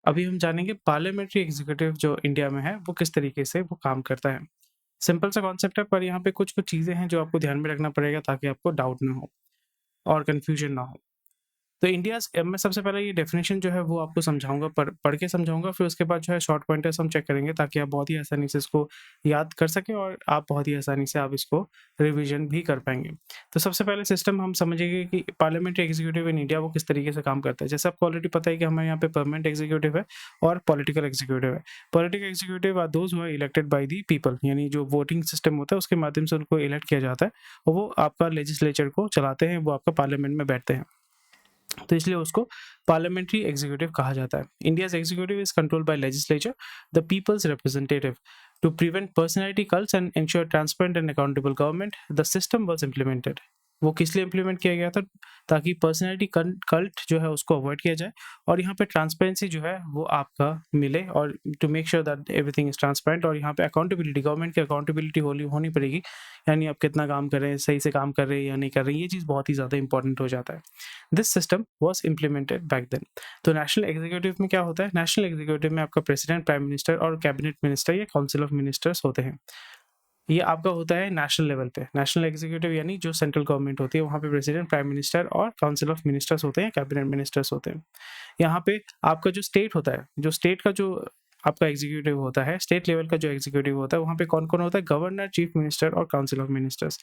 अभी हम जानेंगे पार्लियामेंट्री एग्जीक्यूटिव जो इंडिया में है, वो किस तरीके से वो काम करता है। सिंपल सा कॉन्सेप्ट है, पर यहाँ पे कुछ-कुछ चीज़ें हैं जो आपको ध्यान में रखना पड़ेगा ताकि आपको डाउट ना हो और कन्फ्यूजन ना हो। तो मैं सबसे पहले ये डेफ़िनेशन जो है वो आपको समझाऊँगा, पढ़ के समझाऊँगा, फिर उसके बाद जो है शॉर्ट पॉइंटर्स हम चेक करेंगे ताकि आप बहुत ही आसानी से इसको याद कर सकें और आप बहुत ही आसानी से आप इसको रिविज़न भी कर पाएँगे। तो सबसे पहले सिस्टम हम समझेंगे कि पार्लियामेंट्री एग्जीक्यूटिव इन इंडिया वो किस तरीके से काम करता है। जैसे आपको ऑलरेडी पता है कि हमारे यहाँ पे परमानेंट एग्जीक्यूटिव है और पॉलिटिकल एग्जीक्यूटिव है। Political executive are those who are elected by the people, यानी जो वोटिंग सिस्टम होता है उसके माध्यम से उनको इलेक्ट किया जाता है और वो आपका लेजिस्लेचर को चलाते हैं, वो आपका पार्लियामेंट में बैठते हैं। तो इसलिए उसको पार्लियामेंट्री एग्जीक्यूटिव कहा जाता है। India's executive is controlled by legislature, the people's representative. To prevent personality cults and ensure transparent and accountable government, the system was implemented. वो किस लिए इम्प्लीमेंट किया गया था? ताकि पर्सनैलिटी कल्ट जो है उसको अवॉइड किया जाए और यहाँ पे ट्रांसपेरेंसी जो है वो आपका मिले, और to make sure that everything is transparent, और यहाँ पे अकाउंटेबिलिटी, गवर्नमेंट की अकाउंटेबिलिटी होनी पड़ेगी। यानी आप कितना काम कर रहे हैं, सही से काम कर रहे हैं या नहीं कर रहे हैं, ये चीज़ बहुत ही ज़्यादा इंपॉर्टेंट हो जाता है। This system was implemented back then. तो नेशनल एग्जीक्यूटिव में क्या होता है? नेशनल एग्जीक्यूटिव में आपका प्रेसिडेंट, प्राइम मिनिस्टर और कैबिनेट मिनिस्टर या काउंसिल ऑफ मिनिस्टर्स होते हैं। ये आपका होता है नेशनल लेवल पे। नेशनल एग्जीक्यूटिव यानी जो सेंट्रल गवर्नमेंट होती है, वहाँ पे प्रेसिडेंट, प्राइम मिनिस्टर और काउंसिल ऑफ मिनिस्टर्स होते हैं, कैबिनेट मिनिस्टर्स होते हैं। यहाँ पे आपका जो स्टेट होता है, जो स्टेट का जो आपका एग्जीक्यूटिव होता है, स्टेट लेवल का जो एग्जीक्यूटिव होता है, वहाँ पे कौन-कौन होता है? गवर्नर, चीफ मिनिस्टर और काउंसिल ऑफ मिनिस्टर्स।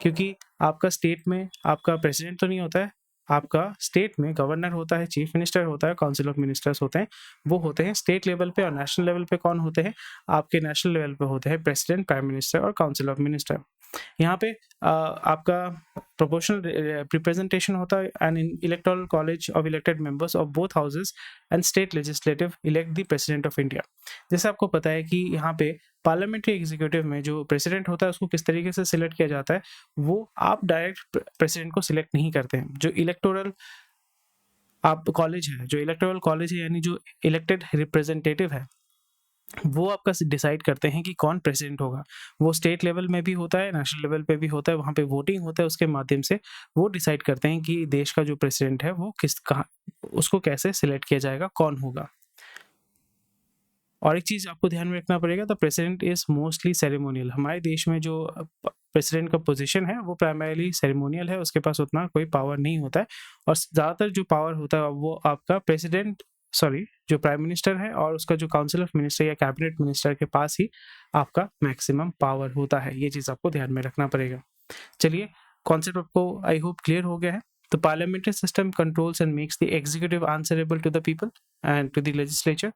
क्योंकि आपका स्टेट में आपका प्रेसिडेंट तो नहीं होता है, आपका स्टेट में गवर्नर होता है, चीफ मिनिस्टर होता है, काउंसिल ऑफ मिनिस्टर्स होते हैं, वो होते हैं स्टेट लेवल पे। और नेशनल लेवल पे कौन होते हैं? आपके नेशनल लेवल पे होते हैं प्रेसिडेंट, प्राइम मिनिस्टर और काउंसिल ऑफ मिनिस्टर। यहाँ पे आपका प्रोपोर्शनल रिप्रेजेंटेशन होता है, and in electoral college of elected members of both houses and state legislative elect the president of India. जैसे आपको पता है कि यहाँ पे पार्लियामेंट्री एग्जीक्यूटिव में जो प्रेसिडेंट होता है उसको किस तरीके से सिलेक्ट किया जाता है, वो आप डायरेक्ट प्रेसिडेंट को सिलेक्ट नहीं करते हैं। जो इलेक्टोरल आप कॉलेज है, जो इलेक्टोरल कॉलेज है, यानी जो इलेक्टेड रिप्रेजेंटेटिव है, वो आपका डिसाइड करते हैं कि कौन प्रेसिडेंट होगा। वो स्टेट लेवल में भी होता है, नेशनल लेवल पे भी होता है, वहाँ पे वोटिंग होता है, उसके माध्यम से वो डिसाइड करते हैं कि देश का जो प्रेसिडेंट है वो कहाँ उसको कैसे सिलेक्ट किया जाएगा, कौन होगा। और एक चीज़ आपको ध्यान में रखना पड़ेगा, the president is mostly ceremonial. हमारे देश में जो प्रेसिडेंट का पोजीशन है वो प्राइमरीली सेरेमोनियल है, उसके पास उतना कोई पावर नहीं होता है। और ज़्यादातर जो पावर होता है वो आपका जो प्राइम मिनिस्टर है और उसका जो काउंसिल ऑफ मिनिस्टर या कैबिनेट मिनिस्टर के पास ही आपका मैक्सिमम पावर होता है। ये चीज़ आपको ध्यान में रखना पड़ेगा। चलिए, कॉन्सेप्ट आपको आई होप क्लियर हो गया है। तो parliamentary system controls and makes the executive answerable to the people and to the legislature.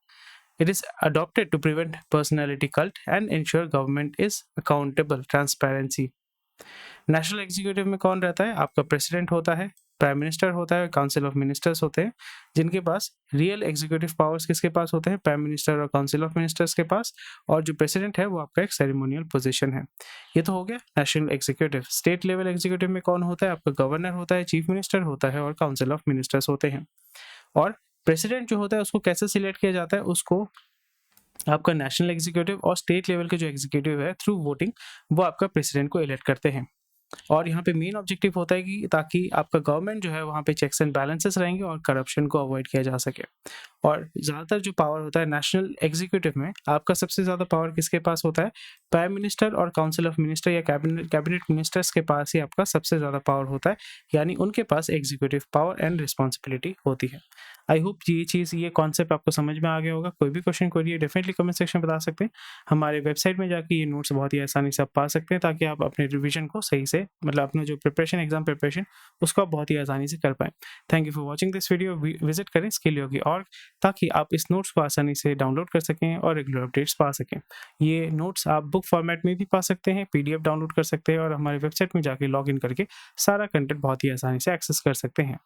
It is adopted to prevent personality cult and ensure government is accountable, transparency। National executive में कौन रहता है? आपका president होता है, prime minister होता है, council of ministers होते हैं, जिनके पास रियल एग्जीक्यूटिव पावर्स किसके पास होते हैं? प्राइम मिनिस्टर और काउंसिल ऑफ मिनिस्टर्स के पास। और जो प्रेसिडेंट है वो आपका एक सेरेमोनियल पोजीशन है। ये तो हो गया national executive. State level executive में कौन होता है? आपका गवर्नर होता है, चीफ मिनिस्टर होता है और काउंसिल ऑफ मिनिस्टर्स होते हैं। और प्रेसिडेंट जो होता है उसको कैसे सिलेक्ट किया जाता है? उसको आपका नेशनल एग्जीक्यूटिव और स्टेट लेवल के जो एग्जीक्यूटिव है थ्रू वोटिंग, वो आपका प्रेसिडेंट को इलेक्ट करते हैं। और यहाँ पे मेन ऑब्जेक्टिव होता है कि ताकि आपका गवर्नमेंट जो है वहाँ पे चेक्स एंड बैलेंसेस रहेंगे और करप्शन को अवॉइड किया जा सके। और ज़्यादातर जो पावर होता है नेशनल एग्जीक्यूटिव में, आपका सबसे ज़्यादा पावर किसके पास होता है? प्राइम मिनिस्टर और काउंसिल ऑफ मिनिस्टर या कैबिनेट मिनिस्टर्स के पास ही आपका सबसे ज़्यादा पावर होता है, यानी उनके पास एग्जीक्यूटिव पावर एंड रिस्पॉन्सिबिलिटी होती है। आई होप ये कॉन्सेप्ट आपको समझ में आ गया होगा। कोई भी क्वेश्चन क्वेरी है डेफिनेटली कमेंट सेक्शन में बता सकते हैं। हमारे वेबसाइट में जाके ये नोट्स बहुत ही आसानी से आप पा सकते हैं, ताकि आप अपने रिवीजन को सही से, मतलब अपना जो एग्जाम प्रिपरेशन, उसको आप बहुत ही आसानी से कर पाएँ। Thank you for watching this video. Visit करें स्किल योगी org, ताकि आप इस नोट्स को आसानी से डाउनलोड कर सकें और रेगुलर अपडेट्स पा सकें। ये नोट्स आप बुक फॉर्मेट में भी पा सकते हैं, पीडीएफ डाउनलोड कर सकते हैं और हमारे वेबसाइट में जाके लॉगिन करके सारा कंटेंट बहुत ही आसानी से एक्सेस कर सकते हैं।